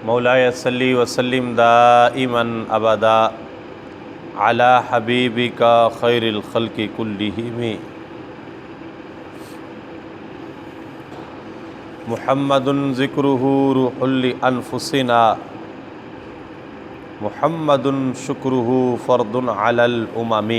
مولاي صلی وسلم دائما ابدا علی حبیبک خیر الخلق کلہم محمد ذکرہ روح لانفسنا محمد شکرہ فرد علی الامم۔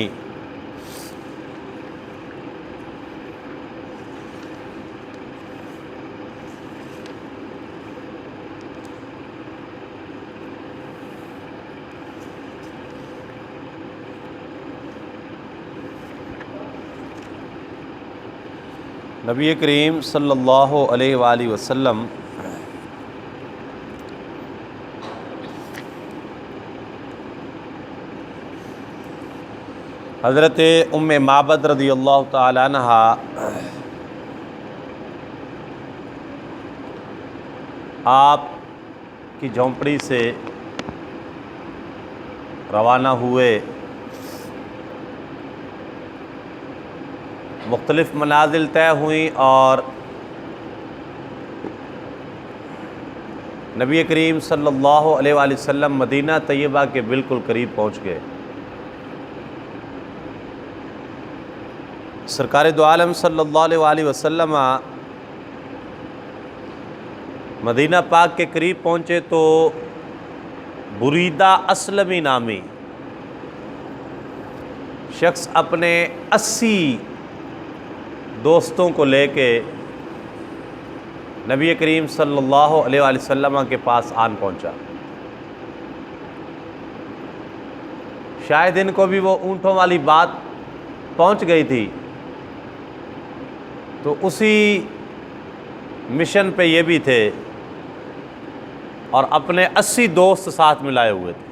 نبی کریم صلی اللہ علیہ وآلہ وسلم حضرت ام معبد رضی اللہ تعالی عنہ آپ کی جھونپڑی سے روانہ ہوئے، مختلف منازل طے ہوئیں اور نبی کریم صلی اللہ علیہ وآلہ وسلم مدینہ طیبہ کے بالکل قریب پہنچ گئے۔ سرکار دو عالم صلی اللہ علیہ وآلہ وسلم مدینہ پاک کے قریب پہنچے تو بریدہ اسلمی نامی شخص اپنے 80 دوستوں کو لے کے نبی کریم صلی اللہ علیہ وآلہ وسلم کے پاس آن پہنچا۔ شاید ان کو بھی وہ اونٹوں والی بات پہنچ گئی تھی، تو اسی مشن پہ یہ بھی تھے اور اپنے 80 دوست ساتھ ملائے ہوئے تھے۔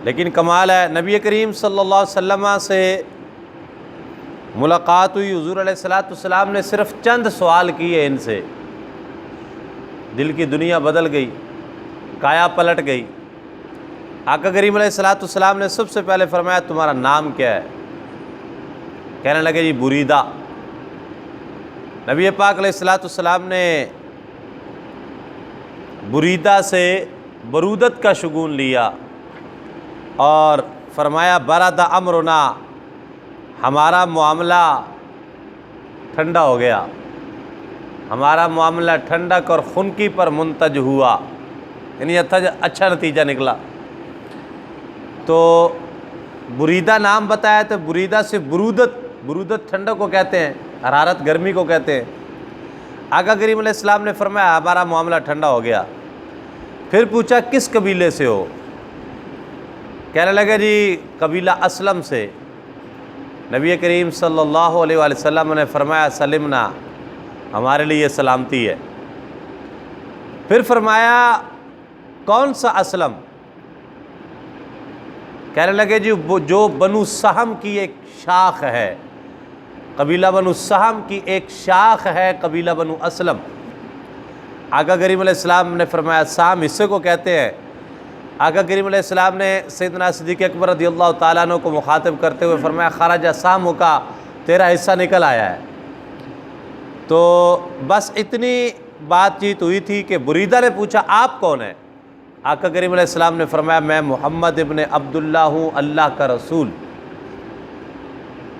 لیکن کمال ہے، نبی کریم صلی اللہ علیہ وسلم سے ملاقات ہوئی، حضور علیہ السلام نے صرف چند سوال کیے ان سے، دل کی دنیا بدل گئی، کایا پلٹ گئی۔ آقا کریم علیہ السلام نے سب سے پہلے فرمایا تمہارا نام کیا ہے؟ کہنے لگے جی بریدہ۔ نبی پاک علیہ السلام نے بریدہ سے برودت کا شگون لیا اور فرمایا برد امرنا، ہمارا معاملہ ٹھنڈا ہو گیا، ہمارا معاملہ ٹھنڈک اور خنکی پر منتج ہوا، یعنی اچھا نتیجہ نکلا۔ تو بریدہ نام بتایا تو بریدہ سے برودت ٹھنڈک کو کہتے ہیں، حرارت گرمی کو کہتے ہیں۔ آقا کریم علیہ السلام نے فرمایا ہمارا معاملہ ٹھنڈا ہو گیا۔ پھر پوچھا کس قبیلے سے ہو؟ کہنے لگے جی قبیلہ اسلم سے۔ نبی کریم صلی اللہ علیہ وآلہ وسلم نے فرمایا سلمنا، ہمارے لیے سلامتی ہے۔ پھر فرمایا کون سا اسلم؟ کہنے لگے جی جو بنو سہم کی ایک شاخ ہے، قبیلہ بنو سہم کی ایک شاخ ہے قبیلہ بنو اسلم۔ آقا کریم علیہ السلام نے فرمایا سام حصے کو کہتے ہیں۔ آقا کریم علیہ السلام نے سیدنا صدیق اکبر رضی اللہ تعالیٰ عنہ کو مخاطب کرتے ہوئے فرمایا خرج سامو کا، تیرا حصہ نکل آیا ہے۔ تو بس اتنی بات چیت ہوئی تھی کہ بریدہ نے پوچھا آپ کون ہیں؟ آقا کریم علیہ السلام نے فرمایا میں محمد ابن عبداللہ ہوں، اللہ کا رسول۔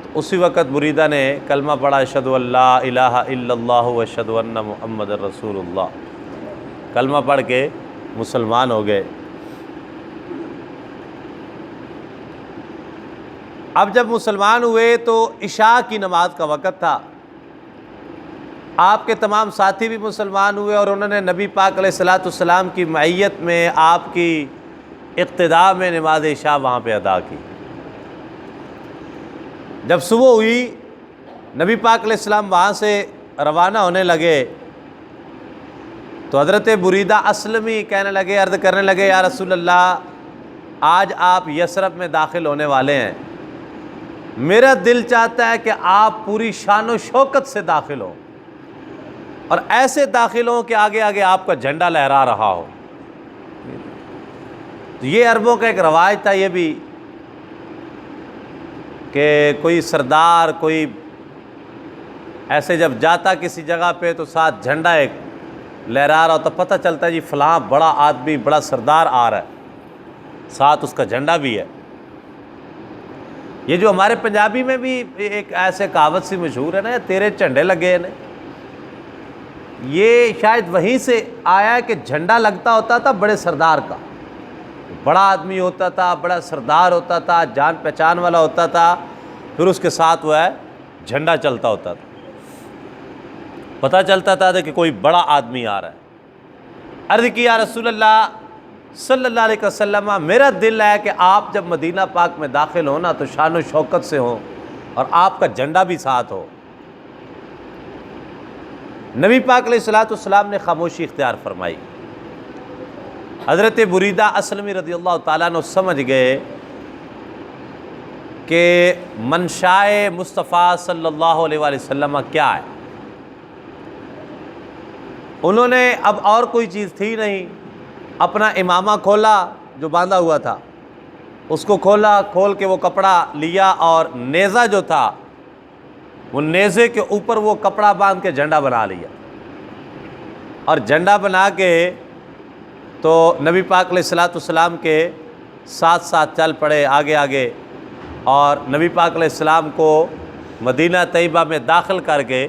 تو اسی وقت بریدہ نے کلمہ پڑھا اشہد ان لا الہ الا اللہ و اشہد ان محمد رسول اللہ، کلمہ پڑھ کے مسلمان ہو گئے۔ اب جب مسلمان ہوئے تو عشاء کی نماز کا وقت تھا، آپ کے تمام ساتھی بھی مسلمان ہوئے اور انہوں نے نبی پاک علیہ السلام کی معیت میں آپ کی اقتداء میں نماز عشاء وہاں پہ ادا کی۔ جب صبح ہوئی نبی پاک علیہ السلام وہاں سے روانہ ہونے لگے تو حضرت بریدہ اسلمی کہنے لگے، عرض کرنے لگے یا رسول اللہ آج آپ یثرب میں داخل ہونے والے ہیں، میرا دل چاہتا ہے کہ آپ پوری شان و شوکت سے داخل ہوں اور ایسے داخل ہوں کہ آگے آگے آپ کا جھنڈا لہرا رہا ہو۔ یہ عربوں کا ایک رواج تھا یہ بھی کہ کوئی سردار کوئی ایسے جب جاتا کسی جگہ پہ تو ساتھ جھنڈا ایک لہرا رہا ہوتا، پتہ چلتا ہے جی فلاں بڑا آدمی، بڑا سردار آ رہا ہے، ساتھ اس کا جھنڈا بھی ہے۔ یہ جو ہمارے پنجابی میں بھی ایک ایسے کہاوت سی مشہور ہے نا، تیرے جھنڈے لگے ہیں، یہ شاید وہیں سے آیا ہے کہ جھنڈا لگتا ہوتا تھا بڑے سردار کا، بڑا آدمی ہوتا تھا، بڑا سردار ہوتا تھا، جان پہچان والا ہوتا تھا، پھر اس کے ساتھ وہ ہے جھنڈا چلتا ہوتا تھا، پتہ چلتا تھا کہ کوئی بڑا آدمی آ رہا ہے۔ عرض کیا رسول اللہ صلی اللہ علیہ وسلم، میرا دل ہے کہ آپ جب مدینہ پاک میں داخل ہو نا تو شان و شوکت سے ہوں اور آپ کا جھنڈا بھی ساتھ ہو۔ نبی پاک علیہ الصلوۃ والسلام نے خاموشی اختیار فرمائی۔ حضرت بریدہ اسلمی رضی اللہ تعالیٰ عنہ سمجھ گئے کہ منشائے مصطفیٰ صلی اللہ علیہ وآلہ وسلم کیا ہے۔ انہوں نے اب اور کوئی چیز تھی نہیں، اپنا امامہ کھولا جو باندھا ہوا تھا، اس کو کھولا، کھول کے وہ کپڑا لیا اور نیزہ جو تھا وہ نیزے کے اوپر وہ کپڑا باندھ کے جھنڈا بنا لیا، اور جھنڈا بنا کے تو نبی پاک علیہ الصلوۃ والسلام کے ساتھ ساتھ چل پڑے آگے آگے، اور نبی پاک علیہ السلام کو مدینہ طیبہ میں داخل کر کے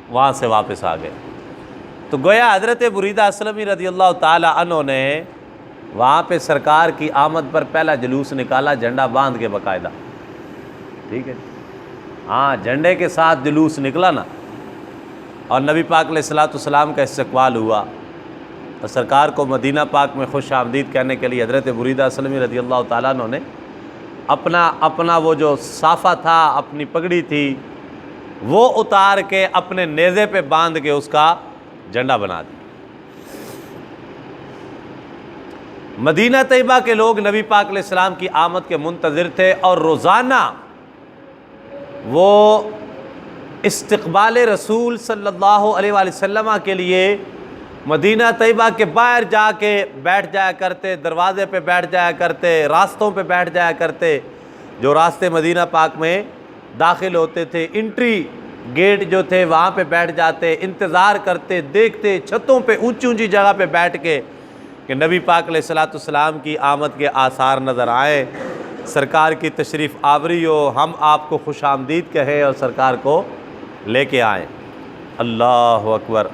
وہاں سے واپس آ گئے۔ تو گویا حضرت بریدہ اسلمی رضی اللہ تعالی عنہ نے وہاں پہ سرکار کی آمد پر پہلا جلوس نکالا، جھنڈا باندھ کے باقاعدہ، ٹھیک ہے، ہاں جھنڈے کے ساتھ جلوس نکلا نا، اور نبی پاک علیہ الصلوۃ والسلام کا استقبال ہوا، اور سرکار کو مدینہ پاک میں خوش آمدید کہنے کے لیے حضرت بریدہ اسلمی رضی اللہ تعالیٰ عنہ نے اپنا وہ جو صافہ تھا، اپنی پگڑی تھی، وہ اتار کے اپنے نیزے پہ باندھ کے اس کا جھنڈا بنا دی۔ مدینہ طیبہ کے لوگ نبی پاک علیہ السلام کی آمد کے منتظر تھے، اور روزانہ وہ استقبال رسول صلی اللہ علیہ وآلہ وسلم کے لیے مدینہ طیبہ کے باہر جا کے بیٹھ جایا کرتے، دروازے پہ بیٹھ جایا کرتے، راستوں پہ بیٹھ جایا کرتے، جو راستے مدینہ پاک میں داخل ہوتے تھے، انٹری گیٹ جو تھے وہاں پہ بیٹھ جاتے، انتظار کرتے، دیکھتے، چھتوں پہ اونچی اونچی جگہ پہ بیٹھ کے کہ نبی پاک علیہ الصلوۃ والسلام کی آمد کے آثار نظر آئیں، سرکار کی تشریف آوری ہو، ہم آپ کو خوش آمدید کہیں اور سرکار کو لے کے آئیں۔ اللہ اکبر۔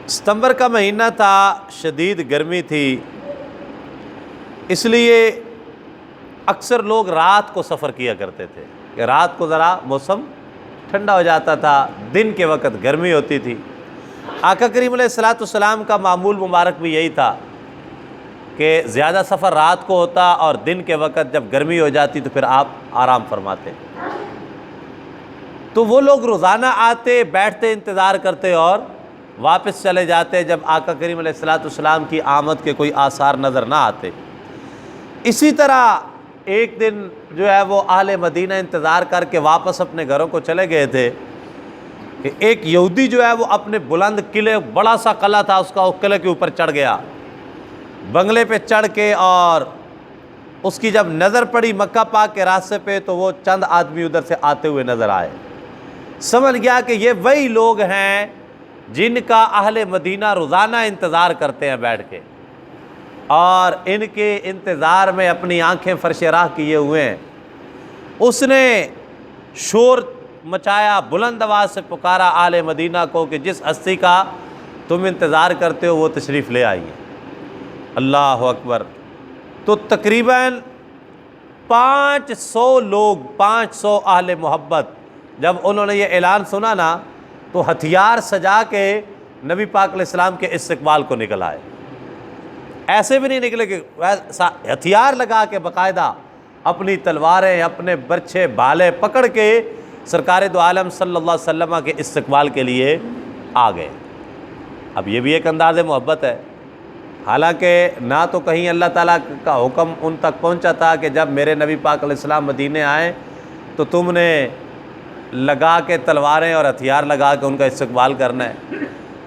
ستمبر کا مہینہ تھا، شدید گرمی تھی، اس لیے اکثر لوگ رات کو سفر کیا کرتے تھے کہ رات کو ذرا موسم ٹھنڈا ہو جاتا تھا، دن کے وقت گرمی ہوتی تھی۔ آقا کریم علیہ الصلوۃ والسلام کا معمول مبارک بھی یہی تھا کہ زیادہ سفر رات کو ہوتا، اور دن کے وقت جب گرمی ہو جاتی تو پھر آپ آرام فرماتے۔ تو وہ لوگ روزانہ آتے، بیٹھتے، انتظار کرتے اور واپس چلے جاتے جب آقا کریم علیہ الصلوۃ والسلام کی آمد کے کوئی آثار نظر نہ آتے۔ اسی طرح ایک دن جو ہے وہ اہل مدینہ انتظار کر کے واپس اپنے گھروں کو چلے گئے تھے کہ ایک یہودی جو ہے وہ اپنے بلند قلعے، بڑا سا قلعہ تھا اس کا، اس قلعے کے اوپر چڑھ گیا، بنگلے پہ چڑھ کے، اور اس کی جب نظر پڑی مکہ پاک کے راستے پہ تو وہ چند آدمی ادھر سے آتے ہوئے نظر آئے، سمجھ گیا کہ یہ وہی لوگ ہیں جن کا اہل مدینہ روزانہ انتظار کرتے ہیں بیٹھ کے، اور ان کے انتظار میں اپنی آنکھیں فرش راہ کیے ہوئے ہیں۔ اس نے شور مچایا، بلند آواز سے پکارا اہل مدینہ کو کہ جس ہستی کا تم انتظار کرتے ہو وہ تشریف لے آئیے۔ اللہ اکبر۔ تو تقریباً 500 لوگ، 500 اہل محبت، جب انہوں نے یہ اعلان سنا نا تو ہتھیار سجا کے نبی پاک علیہ السلام کے استقبال کو نکل آئے۔ ایسے بھی نہیں نکلے کہ ہتھیار لگا کے باقاعدہ اپنی تلواریں، اپنے برچھے، بھالے پکڑ کے سرکار دو عالم صلی اللہ علیہ وسلم کے استقبال کے لیے آ گئے۔ اب یہ بھی ایک انداز محبت ہے، حالانکہ نہ تو کہیں اللہ تعالیٰ کا حکم ان تک پہنچا تھا کہ جب میرے نبی پاک علیہ السلام مدینے آئیں تو تم نے لگا کے تلواریں اور ہتھیار لگا کے ان کا استقبال کرنا ہے،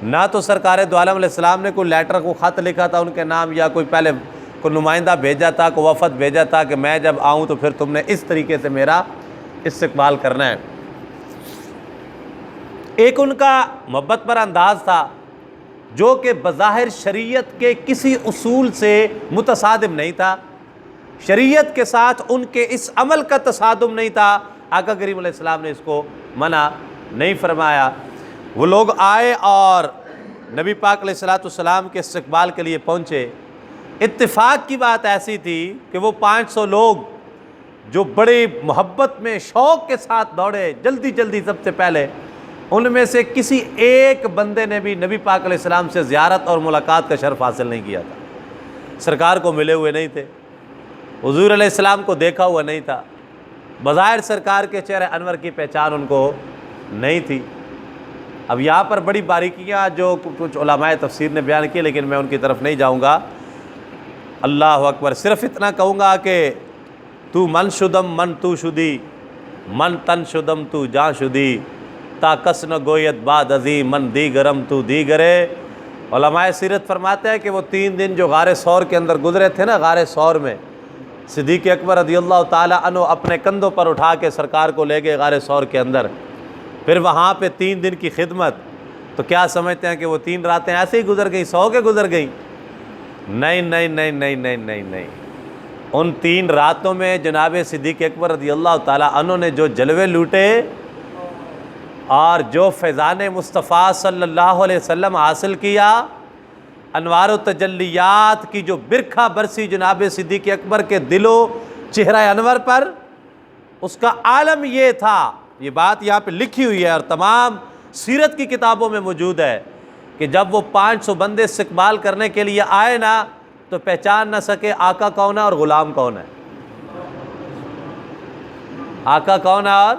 نہ تو سرکار دو عالم علیہ السلام نے کوئی لیٹر، کو خط لکھا تھا ان کے نام، یا کوئی پہلے کوئی نمائندہ بھیجا تھا، کوئی وفد بھیجا تھا کہ میں جب آؤں تو پھر تم نے اس طریقے سے میرا استقبال کرنا ہے۔ ایک ان کا محبت پر انداز تھا جو کہ بظاہر شریعت کے کسی اصول سے متصادم نہیں تھا، شریعت کے ساتھ ان کے اس عمل کا تصادم نہیں تھا، آقا کریم علیہ السلام نے اس کو منع نہیں فرمایا۔ وہ لوگ آئے اور نبی پاک علیہ السلام کے استقبال کے لیے پہنچے۔ اتفاق کی بات ایسی تھی کہ وہ 500 لوگ جو بڑی محبت میں شوق کے ساتھ دوڑے جلدی جلدی سب سے پہلے، ان میں سے کسی ایک بندے نے بھی نبی پاک علیہ السلام سے زیارت اور ملاقات کا شرف حاصل نہیں کیا تھا، سرکار کو ملے ہوئے نہیں تھے، حضور علیہ السلام کو دیکھا ہوا نہیں تھا، بظاہر سرکار کے چہرے انور کی پہچان ان کو نہیں تھی۔ اب یہاں پر بڑی باریکیاں جو کچھ علماء تفسیر نے بیان کی، لیکن میں ان کی طرف نہیں جاؤں گا۔ اللہ اکبر، صرف اتنا کہوں گا کہ تو من شدم من تو شدی، من تن شدم تو جان شدی، تا کس نہ گویت بعد ازی من دیگرم تو دیگرے۔ علماء سیرت فرماتے ہیں کہ وہ 3 دن جو غار ثور کے اندر گزرے تھے نا، غار ثور میں صدیق اکبر رضی اللہ تعالیٰ عنہ اپنے کندھوں پر اٹھا کے سرکار کو لے گئے غار ثور کے اندر، پھر وہاں پہ 3 دن کی خدمت، تو کیا سمجھتے ہیں کہ وہ 3 راتیں ایسے ہی گزر گئیں، سو کے گزر گئیں؟ نہیں نہیں نہیں نہیں نہیں نہیں نہیں، ان 3 راتوں میں جناب صدیق اکبر رضی اللہ تعالیٰ عنہ نے جو جلوے لوٹے اور جو فیضان مصطفیٰ صلی اللہ علیہ وسلم حاصل کیا، انوار و تجلیات کی جو برکھا برسی جناب صدیق اکبر کے دل و چہرہ انور پر، اس کا عالم یہ تھا، یہ بات یہاں پہ لکھی ہوئی ہے اور تمام سیرت کی کتابوں میں موجود ہے کہ جب وہ 500 بندے استقبال کرنے کے لیے آئے نا، تو پہچان نہ سکے آقا کون ہے اور غلام کون ہے۔ آقا کون ہے اور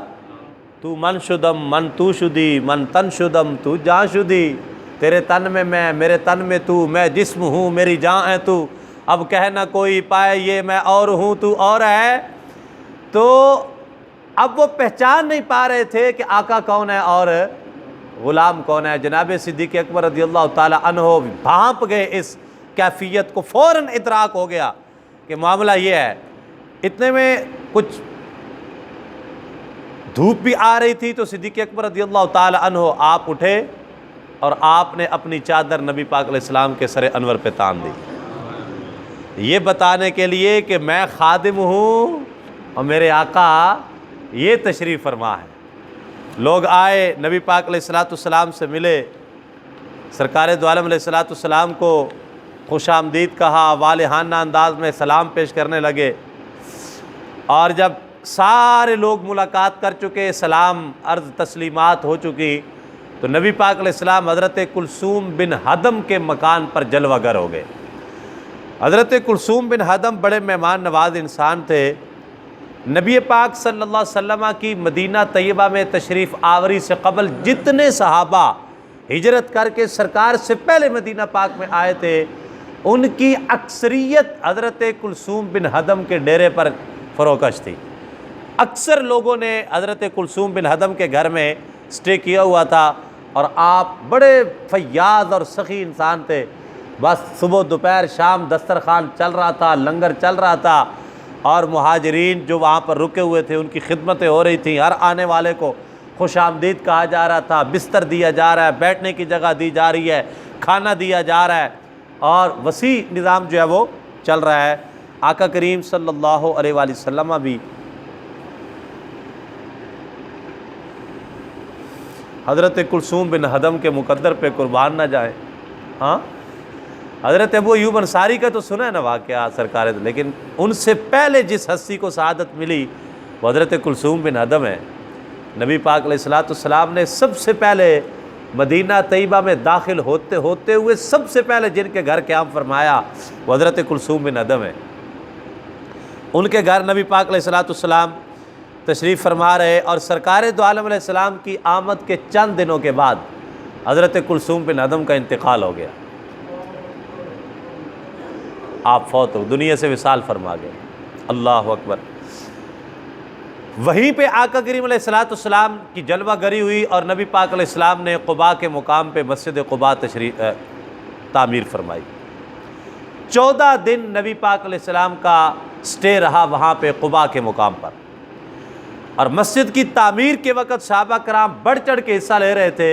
تو من شدم من تو شدی، من تن شدم تو جان شدی، تیرے تن میں میں، میرے تن میں تو، میں جسم ہوں میری جان ہے تو، اب کہہ نہ کوئی پائے یہ میں اور ہوں تو اور ہے۔ تو اب وہ پہچان نہیں پا رہے تھے کہ آقا کون ہے اور غلام کون ہے۔ جناب صدیق اکبر رضی اللہ تعالی عنہ بھانپ گئے اس کیفیت کو، فوراً ادراک ہو گیا کہ معاملہ یہ ہے۔ اتنے میں کچھ دھوپ بھی آ رہی تھی تو صدیق اکبر رضی اللہ تعالی عنہ آپ اٹھے اور آپ نے اپنی چادر نبی پاک علیہ السلام کے سر انور پہ تان دی، یہ بتانے کے لیے کہ میں خادم ہوں اور میرے آقا یہ تشریف فرما ہے۔ لوگ آئے، نبی پاک علیہ السلام سے ملے، سرکار دو عالم علیہ السلام کو خوش آمدید کہا، والہانہ انداز میں سلام پیش کرنے لگے، اور جب سارے لوگ ملاقات کر چکے، سلام عرض تسلیمات ہو چکی، تو نبی پاک علیہ السلام حضرت کلثوم بن حدم کے مکان پر جلوہ گر ہو گئے۔ حضرت کلثوم بن حدم بڑے مہمان نواز انسان تھے۔ نبی پاک صلی اللہ علیہ وسلم کی مدینہ طیبہ میں تشریف آوری سے قبل جتنے صحابہ ہجرت کر کے سرکار سے پہلے مدینہ پاک میں آئے تھے، ان کی اکثریت حضرت کلثوم بن حدم کے ڈیرے پر فروکش تھی۔ اکثر لوگوں نے حضرت کلثوم بن حدم کے گھر میں سٹے کیا ہوا تھا، اور آپ بڑے فیاض اور سخی انسان تھے۔ بس صبح دوپہر شام دسترخوان چل رہا تھا، لنگر چل رہا تھا، اور مہاجرین جو وہاں پر رکے ہوئے تھے ان کی خدمتیں ہو رہی تھیں، ہر آنے والے کو خوش آمدید کہا جا رہا تھا، بستر دیا جا رہا ہے، بیٹھنے کی جگہ دی جا رہی ہے، کھانا دیا جا رہا ہے، اور وسیع نظام جو ہے وہ چل رہا ہے۔ آقا کریم صلی اللہ علیہ وآلہ وسلم بھی حضرت کلثوم بن حدم کے مقدر پہ قربان نہ جائیں۔ ہاں، حضرت ابو ایوب انصاری کا تو سنا ہے نا واقعہ سرکار، لیکن ان سے پہلے جس ہستی کو سعادت ملی وہ حضرت کلثوم بن حدم ہے۔ نبی پاک علیہ السلام نے سب سے پہلے مدینہ طیبہ میں داخل ہوتے ہوئے سب سے پہلے جن کے گھر قیام فرمایا وہ حضرت کلثوم بن حدم ہے۔ ان کے گھر نبی پاک علیہ السلام تشریف فرما رہے، اور سرکار دو عالم علیہ السلام کی آمد کے چند دنوں کے بعد حضرت کلثوم بن حدم کا انتقال ہو گیا، آپ فوت ہو، دنیا سے وصال فرما گئے۔ اللہ اکبر۔ وہیں پہ آقا کریم علیہ السلام کی جلوہ گری ہوئی، اور نبی پاک علیہ السلام نے قباء کے مقام پہ مسجد قباء تعمیر فرمائی۔ 14 دن نبی پاک علیہ السلام کا سٹے رہا وہاں پہ قباء کے مقام پر۔ اور مسجد کی تعمیر کے وقت صحابہ کرام بڑھ چڑھ کے حصہ لے رہے تھے۔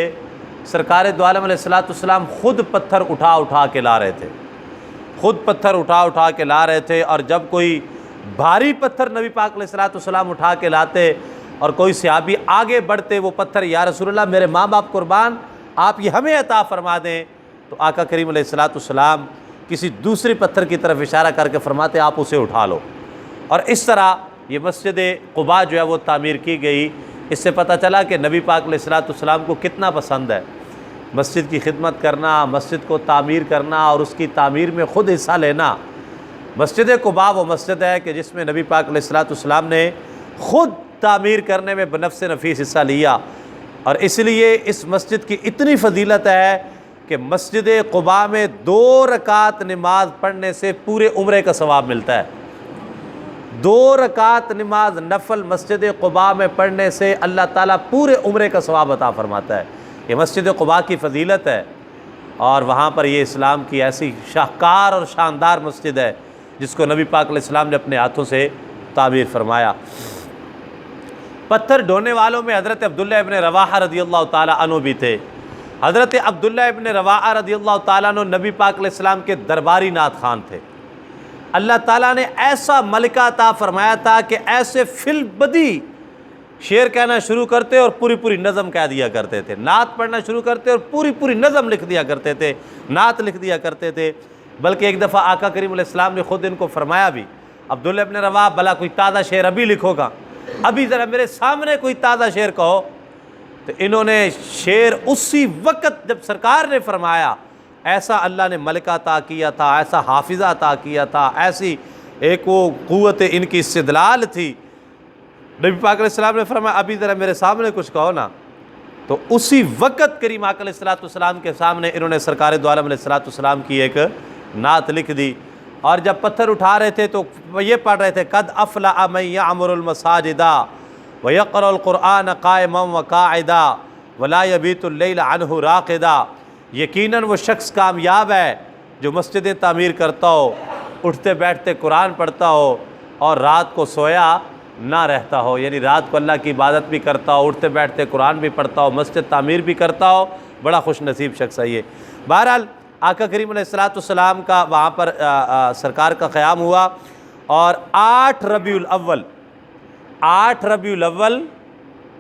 سرکار دو عالم علیہ الصلوۃ والسلام خود پتھر اٹھا اٹھا کے لا رہے تھے، خود پتھر اٹھا اٹھا کے لا رہے تھے۔ اور جب کوئی بھاری پتھر نبی پاک علیہ الصلوۃ والسلام اٹھا کے لاتے اور کوئی صحابی آگے بڑھتے، وہ پتھر یا رسول اللہ میرے ماں باپ قربان، آپ یہ ہمیں عطا فرما دیں، تو آقا کریم علیہ الصلوۃ والسلام کسی دوسری پتھر کی طرف اشارہ کر کے فرماتے آپ اسے اٹھا لو۔ اور اس طرح یہ مسجد قباء جو ہے وہ تعمیر کی گئی۔ اس سے پتہ چلا کہ نبی پاک علیہ الصلوۃ والسلام کو کتنا پسند ہے مسجد کی خدمت کرنا، مسجد کو تعمیر کرنا اور اس کی تعمیر میں خود حصہ لینا۔ مسجد قباء وہ مسجد ہے کہ جس میں نبی پاک علیہ الصلوۃ والسلام نے خود تعمیر کرنے میں بنفس نفیس حصہ لیا، اور اس لیے اس مسجد کی اتنی فضیلت ہے کہ مسجد قباء میں 2 رکعت نماز پڑھنے سے پورے عمرے کا ثواب ملتا ہے۔ 2 رکعت نماز نفل مسجد قباء میں پڑھنے سے اللہ تعالیٰ پورے عمرے کا ثواب عطا فرماتا ہے۔ یہ مسجد قباء کی فضیلت ہے، اور وہاں پر یہ اسلام کی ایسی شاہکار اور شاندار مسجد ہے جس کو نبی پاک علیہ السلام نے اپنے ہاتھوں سے تعمیر فرمایا۔ پتھر ڈھونے والوں میں حضرت عبداللہ ابن رواحہ رضی اللہ تعالیٰ عنہ بھی تھے۔ حضرت عبداللہ ابن رواحہ رضی اللہ تعالیٰ عنہ نبی پاک علیہ السلام کے درباری نعت خوان تھے۔ اللہ تعالیٰ نے ایسا ملکہ عطا فرمایا تھا کہ ایسے فی البدی شعر کہنا شروع کرتے اور پوری پوری نظم کہہ دیا کرتے تھے، نعت پڑھنا شروع کرتے اور پوری پوری نظم لکھ دیا کرتے تھے، نعت لکھ دیا کرتے تھے۔ بلکہ ایک دفعہ آقا کریم علیہ السلام نے خود ان کو فرمایا بھی، عبداللہ ابن رواحہ بھلا کوئی تازہ شعر ابھی لکھو گا، ابھی ذرا میرے سامنے کوئی تازہ شعر کہو۔ تو انہوں نے شعر اسی وقت جب سرکار نے فرمایا، ایسا اللہ نے ملکہ عطا کیا تھا، ایسا حافظہ عطا کیا تھا، ایسی ایک وہ قوت ان کی استدلال تھی۔ نبی پاک علیہ السلام نے فرمایا ابھی ذرا میرے سامنے کچھ کہو نا، تو اسی وقت کریم آقا علیہ الصلوۃ والسلام کے سامنے انہوں نے سرکار دو عالم علیہ الصلوۃ والسلام کی ایک نعت لکھ دی۔ اور جب پتھر اٹھا رہے تھے تو یہ پڑھ رہے تھے قد افلح من یعمر المساجد ویقرأ القرآن قائما وقاعدا ولا یبیت اللیل عنہ راقدا، یقیناً وہ شخص کامیاب ہے جو مسجدیں تعمیر کرتا ہو، اٹھتے بیٹھتے قرآن پڑھتا ہو اور رات کو سویا نہ رہتا ہو، یعنی رات کو اللہ کی عبادت بھی کرتا ہو، اٹھتے بیٹھتے قرآن بھی پڑھتا ہو، مسجد تعمیر بھی کرتا ہو، بڑا خوش نصیب شخص ہے یہ۔ بہرحال آقا کریم علیہ الصلوۃ والسلام کا وہاں پر سرکار کا قیام ہوا، اور 8 ربیع الاول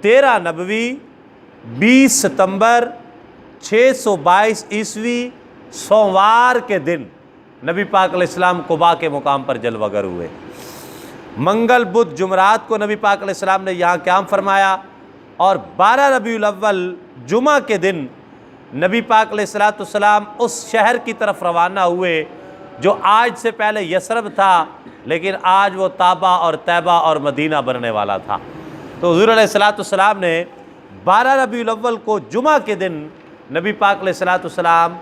13 نبوی 20 ستمبر 622 عیسوی سوموار کے دن نبی پاک علیہ السلام قباء کے مقام پر جلوہ گر ہوئے۔ منگل بدھ جمعرات کو نبی پاک علیہ السلام نے یہاں قیام فرمایا، اور 12 ربیع الاول جمعہ کے دن نبی پاک علیہ الصلوۃ والسلام اس شہر کی طرف روانہ ہوئے جو آج سے پہلے یثرب تھا، لیکن آج وہ طابہ اور طیبہ اور مدینہ بننے والا تھا۔ تو حضور علیہ الصلوۃ والسلام نے 12 ربیع الاول کو جمعہ کے دن نبی پاک علیہ الصلوۃ والسلام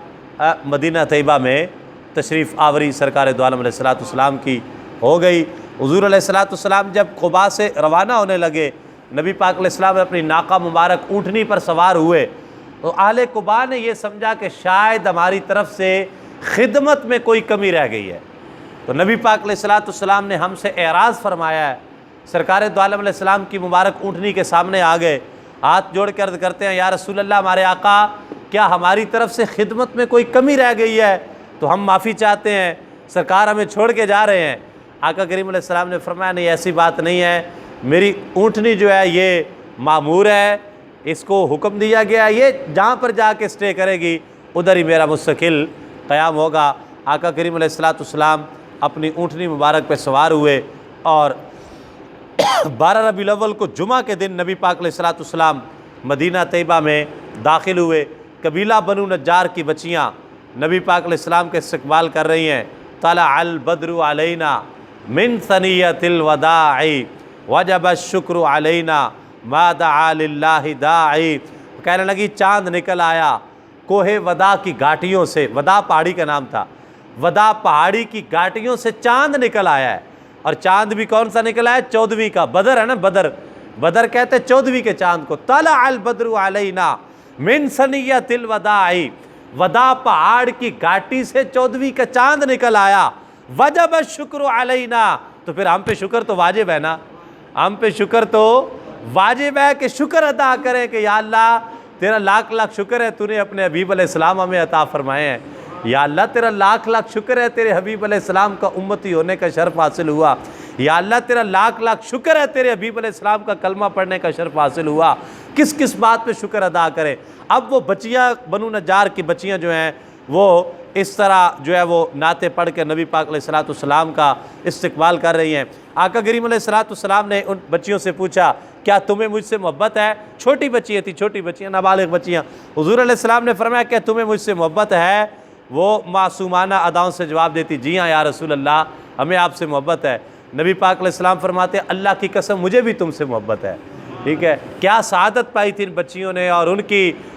مدینہ طیبہ میں تشریف آوری سرکار دو عالم علیہ الصلوۃ والسلام کی ہو گئی۔ حضور علیہ الصلوۃ والسلام جب قباء سے روانہ ہونے لگے، نبی پاک علیہ السلام اپنی ناقہ مبارک اونٹنی پر سوار ہوئے، تو اہل قباء نے یہ سمجھا کہ شاید ہماری طرف سے خدمت میں کوئی کمی رہ گئی ہے، تو نبی پاک علیہ الصلوۃ والسلام نے ہم سے اعراض فرمایا ہے۔ سرکار دو عالم علیہ السلام کی مبارک اونٹنی کے سامنے آ گئے، ہاتھ جوڑ کے عرض کرتے ہیں یا رسول اللہ ہمارے آقا، کیا ہماری طرف سے خدمت میں کوئی کمی رہ گئی ہے؟ تو ہم معافی چاہتے ہیں، سرکار ہمیں چھوڑ کے جا رہے ہیں۔ آقا کریم علیہ السلام نے فرمایا نہیں، ایسی بات نہیں ہے، میری اونٹنی جو ہے یہ معمور ہے، اس کو حکم دیا گیا ہے، یہ جہاں پر جا کے سٹے کرے گی ادھر ہی میرا مستقل قیام ہوگا۔ آقا کریم علیہ الصلوۃ والسلام اپنی اونٹنی مبارک پہ سوار ہوئے، اور 12 ربیع الاول کو جمعہ کے دن نبی پاک علیہ الصلوۃ والسلام مدینہ طیبہ میں داخل ہوئے۔ قبیلہ بنو نجار کی بچیاں نبی پاک علیہ السلام کے استقبال کر رہی ہیں۔ طلع البدر علینا من ثنیۃ الوداع وجب الشکر علینا ما دعا للہ داعی، کہنے لگی چاند نکل آیا کوہ ودا کی گھاٹیوں سے، ودا پہاڑی کا نام تھا، ودا پہاڑی کی گھاٹیوں سے چاند نکل آیا ہے، اور چاند بھی کون سا نکل آیا؟ 14ویں کا، بدر ہے نا، بدر کہتے ہیں 14ویں کے چاند کو۔ طلع البدر علینا من ثنیۃ الوداع، ودا پہاڑ کی گھاٹی سے 14ویں کا چاند نکل آیا، وجب الشکر علینا، تو پھر ہم پہ شکر تو واجب ہے نا، ہم پہ شکر تو واجب ہے کہ شکر ادا کریں کہ یا اللہ تیرا لاکھ لاکھ شکر ہے تو نے اپنے حبیب علیہ السلام ہمیں عطا فرمائے ہیں، یا اللہ تیرا لاکھ لاکھ شکر ہے تیرے حبیب علیہ السلام کا امتی ہونے کا شرف حاصل ہوا، یا اللہ تیرا لاکھ لاکھ شکر ہے تیرے حبیب علیہ السلام کا کلمہ پڑھنے کا شرف حاصل ہوا۔ کس کس بات پہ شکر ادا کریں؟ اب وہ بچیاں بنو نجار کی بچیاں جو ہیں وہ اس طرح جو ہے وہ نعتیں پڑھ کے نبی پاک علیہ السلام کا استقبال کر رہی ہیں۔ آقا کریم علیہ السلام نے ان بچیوں سے پوچھا کیا تمہیں مجھ سے محبت ہے؟ چھوٹی بچیاں تھیں، چھوٹی بچیاں، نابالغ بچیاں۔ حضور علیہ السلام نے فرمایا کہ تمہیں مجھ سے محبت ہے؟ وہ معصومانہ اداؤں سے جواب دیتی جی ہاں یا رسول اللہ ہمیں آپ سے محبت ہے۔ نبی پاک علیہ السلام فرماتے اللہ کی قسم مجھے بھی تم سے محبت ہے۔ ٹھیک ہے، کیا سعادت پائی تھی ان بچیوں نے، اور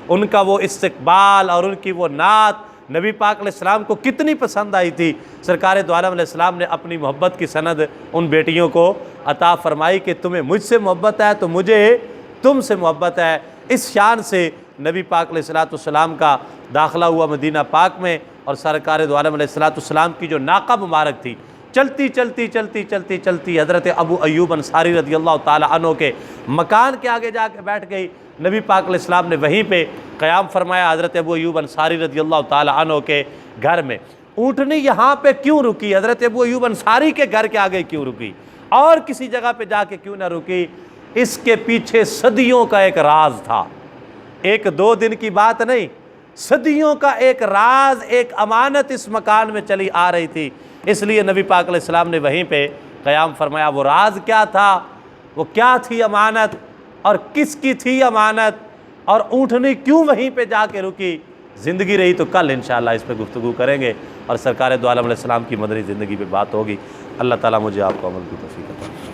ان کا وہ استقبال اور ان کی وہ نعت نبی پاک علیہ السلام کو کتنی پسند آئی تھی۔ سرکار دو عالم علیہ السلام نے اپنی محبت کی سند ان بیٹیوں کو عطا فرمائی کہ تمہیں مجھ سے محبت ہے تو مجھے تم سے محبت ہے۔ اس شان سے نبی پاک علیہ السلام کا داخلہ ہوا مدینہ پاک میں، اور سرکار دو عالم علیہ السلام کی جو ناقہ مبارک تھی چلتی چلتی چلتی چلتی چلتی حضرت ابو ایوب انصاری رضی اللہ تعالی عنہ کے مکان کے آگے جا کے بیٹھ گئی۔ نبی پاک علیہ السلام نے وہیں پہ قیام فرمایا حضرت ابو ایوب انصاری رضی اللہ تعالی عنہ کے گھر میں۔ اونٹنی یہاں پہ کیوں رکی؟ حضرت ابو ایوب انصاری کے گھر کے آگے کیوں رکی اور کسی جگہ پہ جا کے کیوں نہ رکی؟ اس کے پیچھے صدیوں کا ایک راز تھا، ایک دو دن کی بات نہیں، صدیوں کا ایک راز، ایک امانت اس مکان میں چلی آ رہی تھی، اس لیے نبی پاک علیہ السلام نے وہیں پہ قیام فرمایا۔ وہ راز کیا تھا؟ وہ کیا تھی امانت، اور کس کی تھی امانت، اور اونٹنی کیوں وہیں پہ جا کے رکی؟ زندگی رہی تو کل انشاءاللہ اس پہ گفتگو کریں گے، اور سرکار دو عالم علیہ السلام کی مدنی زندگی پہ بات ہوگی۔ اللہ تعالیٰ مجھے آپ کو عمل کی توفیق عطا فرمائے۔